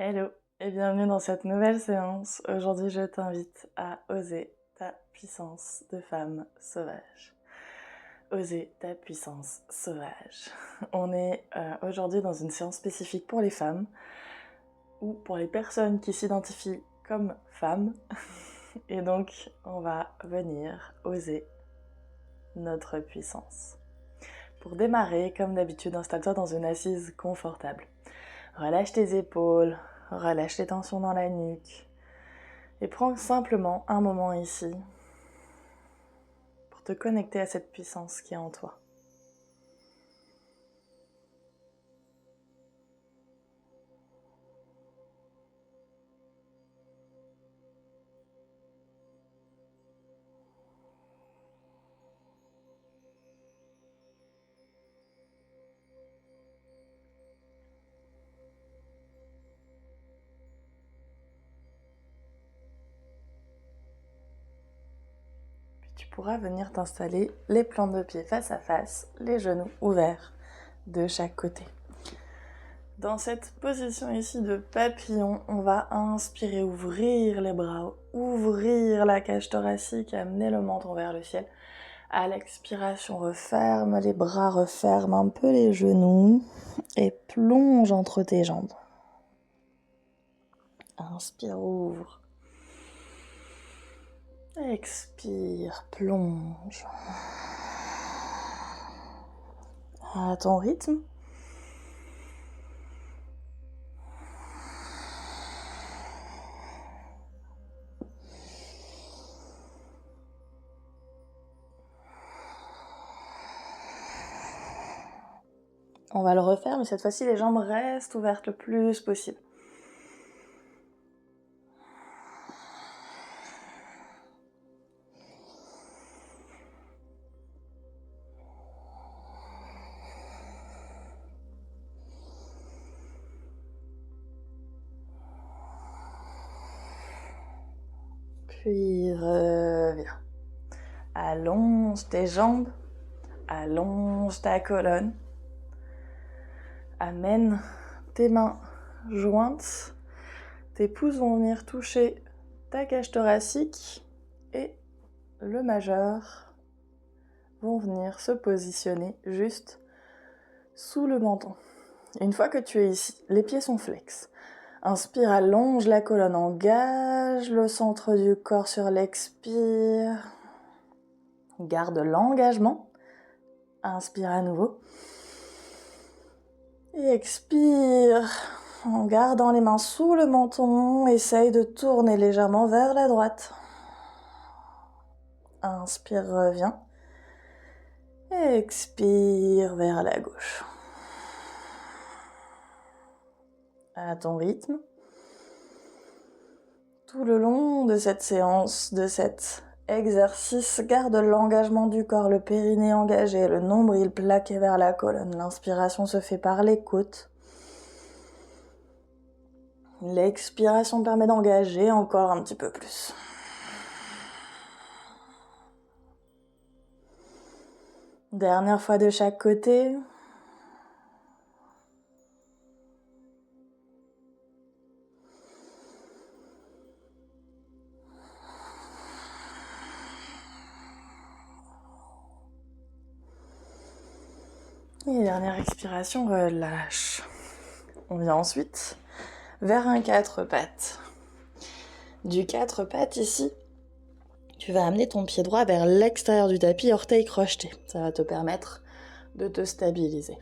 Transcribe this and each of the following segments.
Hello et bienvenue dans cette nouvelle séance. Aujourd'hui, je t'invite à oser ta puissance de femme sauvage. Oser ta puissance sauvage. On est aujourd'hui dans une séance spécifique pour les femmes ou pour les personnes qui s'identifient comme femmes. Et donc, on va venir oser notre puissance. Pour démarrer, comme d'habitude, installe-toi dans une assise confortable. Relâche tes épaules, relâche les tensions dans la nuque et prends simplement un moment ici pour te connecter à cette puissance qui est en toi. Tu pourras venir t'installer les plantes de pied face à face, les genoux ouverts de chaque côté. Dans cette position ici de papillon, on va inspirer, ouvrir les bras, ouvrir la cage thoracique, amener le menton vers le ciel. À l'expiration, referme les bras, referme un peu les genoux et plonge entre tes jambes. Inspire, ouvre. Expire, plonge. À ton rythme. On va le refaire, mais cette fois-ci, les jambes restent ouvertes le plus possible. Puis reviens. Allonge tes jambes, allonge ta colonne. Amène tes mains jointes. Tes pouces vont venir toucher ta cage thoracique et le majeur vont venir se positionner juste sous le menton. Une fois que tu es ici, les pieds sont flex. Inspire, allonge la colonne, engage le centre du corps sur l'expire. Garde l'engagement. Inspire à nouveau. Et expire. En gardant les mains sous le menton, essaye de tourner légèrement vers la droite. Inspire, reviens. Expire vers la gauche. À ton rythme. Tout le long de cette séance, de cet exercice, garde l'engagement du corps, le périnée engagé, le nombril plaqué vers la colonne. L'inspiration se fait par les côtes. L'expiration permet d'engager encore un petit peu plus. Dernière fois de chaque côté. Et dernière expiration, relâche. On vient ensuite vers un 4 pattes. Du 4 pattes ici, tu vas amener ton pied droit vers l'extérieur du tapis, orteil crocheté. Ça va te permettre de te stabiliser.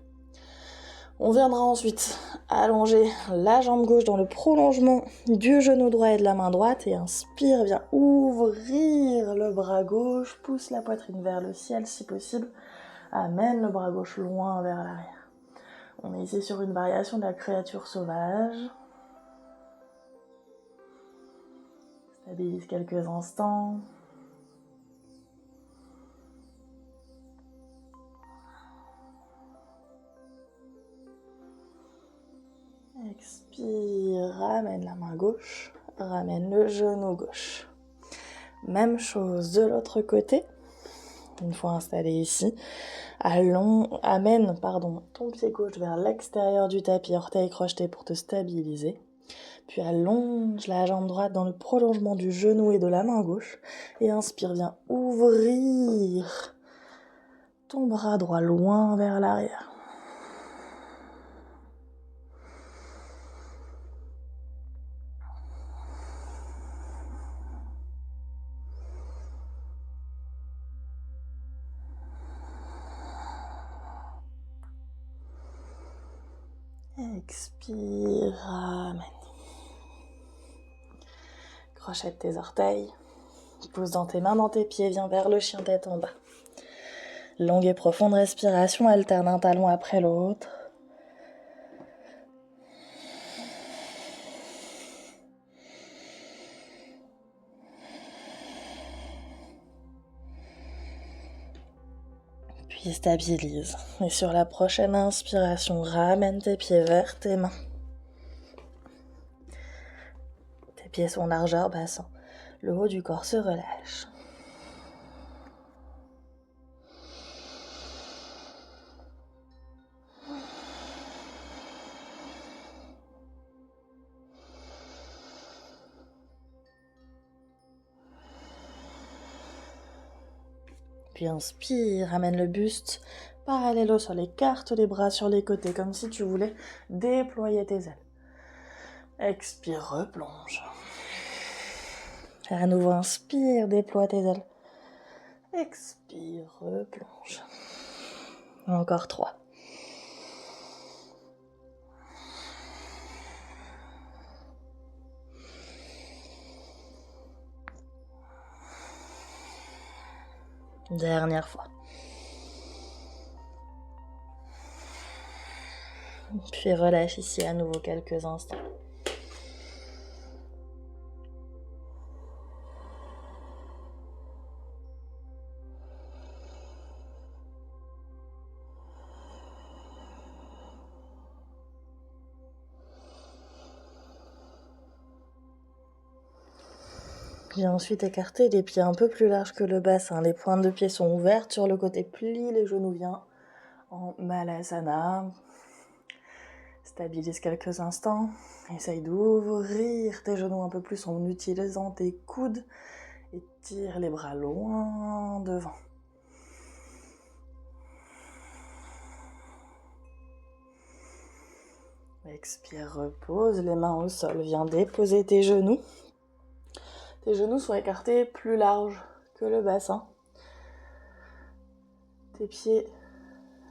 On viendra ensuite allonger la jambe gauche dans le prolongement du genou droit et de la main droite. Et inspire, viens ouvrir le bras gauche, pousse la poitrine vers le ciel si possible. Amène le bras gauche loin vers l'arrière. On est ici sur une variation de la créature sauvage. Stabilise quelques instants. Expire, ramène la main gauche, ramène le genou gauche. Même chose de l'autre côté. Une fois installé ici, amène ton pied gauche vers l'extérieur du tapis, orteil crocheté pour te stabiliser. Puis allonge la jambe droite dans le prolongement du genou et de la main gauche. Et inspire, viens ouvrir ton bras droit loin vers l'arrière. Expire, ramène. Crochette tes orteils. Pose dans tes mains, dans tes pieds, viens vers le chien tête en bas. Longue et profonde respiration, alterne un talon après l'autre. Puis stabilise. Et sur la prochaine inspiration, ramène tes pieds vers tes mains. Tes pieds sont largeur bassin. Le haut du corps se relâche. Puis inspire, ramène le buste parallèle au sol, écarte les bras sur les côtés comme si tu voulais déployer tes ailes. Expire, replonge. À nouveau, inspire, déploie tes ailes. Expire, replonge. Encore 3. Dernière fois. Puis relâche ici à nouveau quelques instants. Puis ensuite écarter les pieds un peu plus larges que le bassin. Les pointes de pied sont ouvertes sur le côté. Plie les genoux, viens en Malasana. Stabilise quelques instants. Essaye d'ouvrir tes genoux un peu plus en utilisant tes coudes. Et tire les bras loin devant. Expire, repose les mains au sol. Viens déposer tes genoux. Tes genoux sont écartés plus larges que le bassin. Tes pieds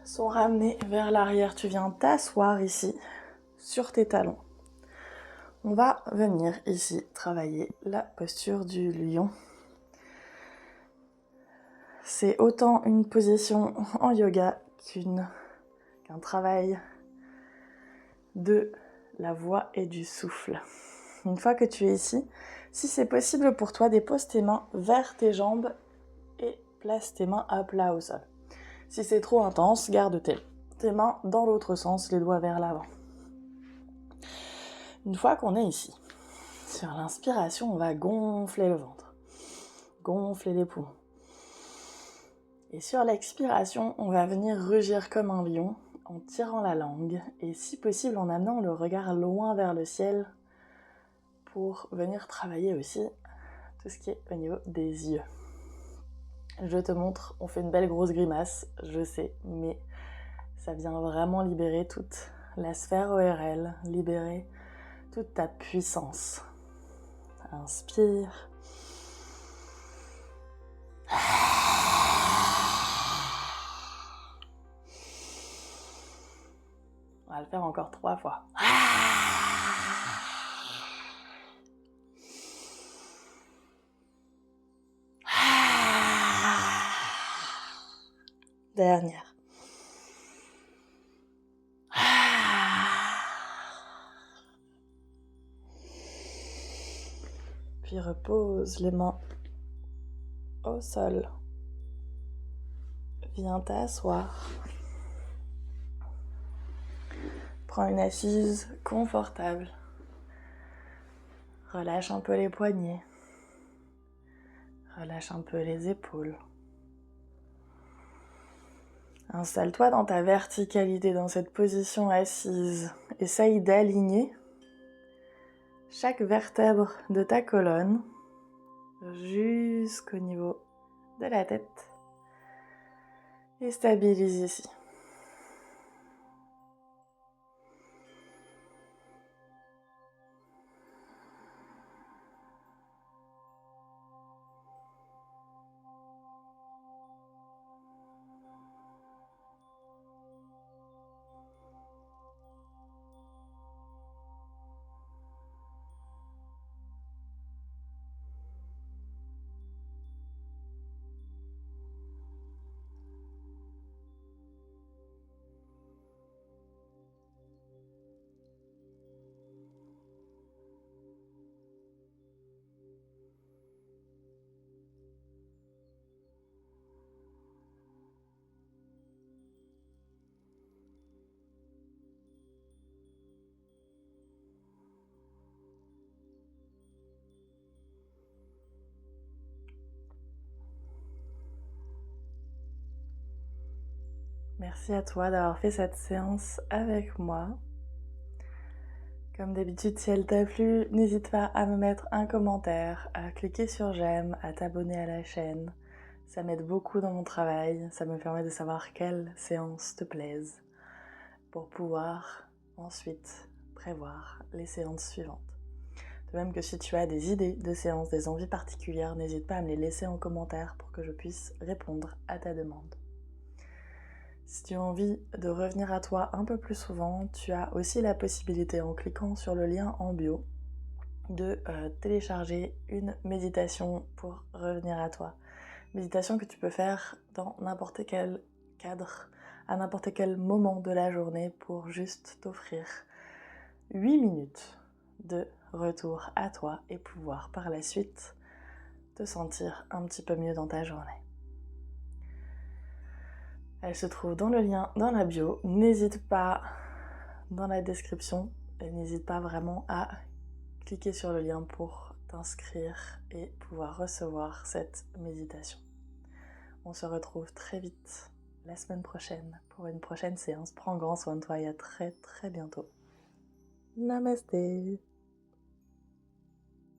sont ramenés vers l'arrière. Tu viens t'asseoir ici sur tes talons. On va venir ici travailler la posture du lion. C'est autant une position en yoga qu'un travail de la voix et du souffle. Une fois que tu es ici, si c'est possible pour toi, dépose tes mains vers tes jambes et place tes mains à plat au sol. Si c'est trop intense, garde tes mains dans l'autre sens, les doigts vers l'avant. Une fois qu'on est ici, sur l'inspiration, on va gonfler le ventre, gonfler les poumons. Et sur l'expiration, on va venir rugir comme un lion en tirant la langue et si possible en amenant le regard loin vers le ciel pour venir travailler aussi tout ce qui est au niveau des yeux. Je te montre, on fait une belle grosse grimace, je sais, mais ça vient vraiment libérer toute la sphère ORL, libérer toute ta puissance. Inspire. On va le faire encore 3 fois. Dernière. Puis repose les mains au sol. Viens t'asseoir. Prends une assise confortable. Relâche un peu les poignets. Relâche un peu les épaules. Installe-toi dans ta verticalité, dans cette position assise. Essaye d'aligner chaque vertèbre de ta colonne jusqu'au niveau de la tête et stabilise ici. Merci à toi d'avoir fait cette séance avec moi. Comme d'habitude, si elle t'a plu, n'hésite pas à me mettre un commentaire, à cliquer sur j'aime, à t'abonner à la chaîne. Ça m'aide beaucoup dans mon travail, ça me permet de savoir quelles séances te plaisent pour pouvoir ensuite prévoir les séances suivantes. De même que si tu as des idées de séances, des envies particulières, n'hésite pas à me les laisser en commentaire pour que je puisse répondre à ta demande. Si tu as envie de revenir à toi un peu plus souvent, tu as aussi la possibilité, en cliquant sur le lien en bio, de télécharger une méditation pour revenir à toi. Méditation que tu peux faire dans n'importe quel cadre, à n'importe quel moment de la journée, pour juste t'offrir 8 minutes de retour à toi et pouvoir par la suite te sentir un petit peu mieux dans ta journée. Elle se trouve dans le lien dans la bio. N'hésite pas dans la description et n'hésite pas vraiment à cliquer sur le lien pour t'inscrire et pouvoir recevoir cette méditation. On se retrouve très vite la semaine prochaine pour une prochaine séance. Prends grand soin de toi et à très bientôt. Namasté.